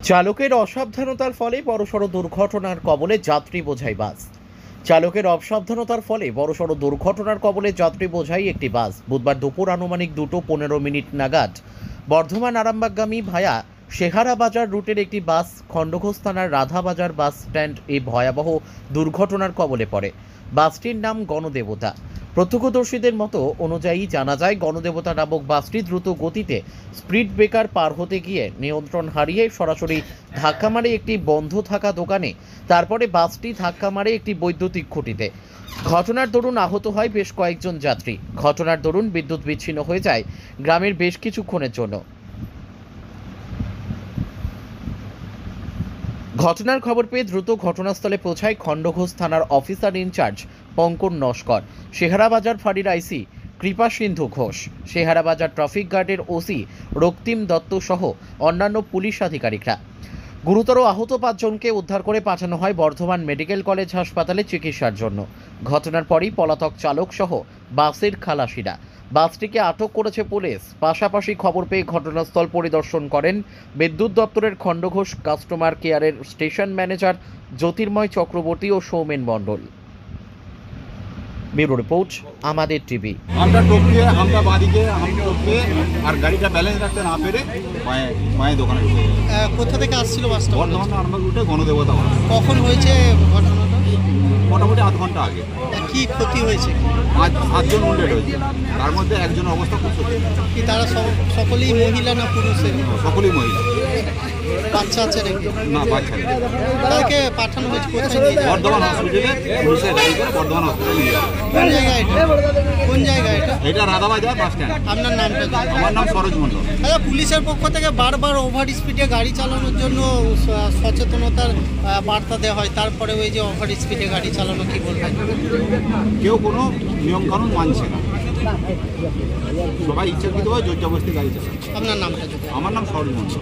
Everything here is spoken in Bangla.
চালকের অসাবধানতার ফলে বড়সড় দুর্ঘটনার কবলে যাত্রী বোঝাই বাস। চালকের অসাবধানতার ফলে বড়সড় দুর্ঘটনার কবলে যাত্রী বোঝাই একটি বাস বুধবার দুপুর আনুমানিক 2:15 নাগাদ বর্ধমান আরামবাগগামী ভায়া শেহারা বাজার রুটের একটি বাস খণ্ডঘোষ থানার রাধাবাজার বাস স্ট্যান্ড এই ভয়াবহ দুর্ঘটনার কবলে পড়ে। বাসটির নাম গণদেবতা। প্রত্যক্ষদর্শীদের মতো অনুযায়ী জানা যায়, গণদেবতা নামক বাসটি দ্রুত গতিতে স্পিড ব্রেকার পার হতে গিয়ে নিয়ন্ত্রণ হারিয়ে সরাসরি ধাক্কা মারে একটি বন্ধ থাকা দোকানে। তারপরে বাসটি ধাক্কা মারে একটি বৈদ্যুতিক খুঁটিতে। ঘটনার দরুন আহত হয় বেশ কয়েকজন যাত্রী। ঘটনার দরুন বিদ্যুৎ বিচ্ছিন্ন হয়ে যায় গ্রামের বেশ কিছুক্ষণের জন্য। ঘটনার খবর পেয়ে দ্রুত ঘটনাস্থলে পৌঁছায় খণ্ডঘোষ থানার অফিসার ইনচার্জ পঙ্কজ নস্কর, শেহারাবাজার ফাঁড়ির আইসি কৃপা সিন্ধু ঘোষ, শেহারাবাজার ট্রাফিক গার্ডের ওসি রক্তিম দত্ত সহ অন্যান্য পুলিশ আধিকারিকরা। গুরুতর আহত 5 জনকে উদ্ধার করে পাঠানো হয় বর্ধমান মেডিকেল কলেজ হাসপাতালে চিকিৎসার জন্য। ঘটনার পরই পলাতক চালক সহ বাসের খালাসিরা। বাসটিকে আটক করেছে পুলিশ। পাশাপাশি খবর পেয়ে ঘটনাস্থল পরিদর্শন করেন বিদ্যুৎ দপ্তরের খণ্ডঘোষ কাস্টমার কেয়ারের স্টেশন ম্যানেজার জ্যোতির্ময় চক্রবর্তী ও সৌমেন মণ্ডল। ব্যুরো রিপোর্ট, আমাদের টিভি। আমরা টপকে আমরা বাদিকে টপকে আর গাড়িটা ব্যালেন্স রাখতে না পেরে মায়ের দোকানে ঢুকে গেছে। কোথা থেকে আসছিল বাসটা? বর্ধমান আরামবাগ রুটে গণদেবতা বাস। কখন হয়েছে ঘটনাটা? মোটামুটি আধ ঘন্টা আগে। কি ক্ষতি হয়েছে? 5 জন উন্ডেড হয়েছে, তার মধ্যে একজনের অবস্থা খুব শোচনীয়। কি তারা সকলেই মহিলা না পুরুষের? সকলেই মহিলা। বাচ্চা আছে নাকি? না, বাচ্চা নেই। তাদেরকে পাঠানো হয়েছে কোথায় নিয়ে যাওয়া? বর্ধমান হসপিটালে পুলিশের গাড়ি করে বর্ধমান হসপিটালে নিয়ে যাওয়া। কোন জায়গায় এটা? কোন জায়গায় এটা? এটা রাধাবাজার বাস স্ট্যান্ড। আপনার নামটা কি? আমার নাম সরোজ মণ্ডল। আচ্ছা, পুলিশের পক্ষ থেকে বারবার ওভার স্পিডে গাড়ি চালানোর জন্য সচেতনতার বার্তা দেওয়া হয়, তারপরে ওই যে ওভার স্পিডে গাড়ি চালানো, কি বলবেন? কেউ কোনো নিয়মকানুন মানছে না, সবাই ইচ্ছাকৃতভাবে জোর জবরদস্তি গাড়ি চালায়। আপনার নামটা যদি? আমার নাম সরোজ মণ্ডল।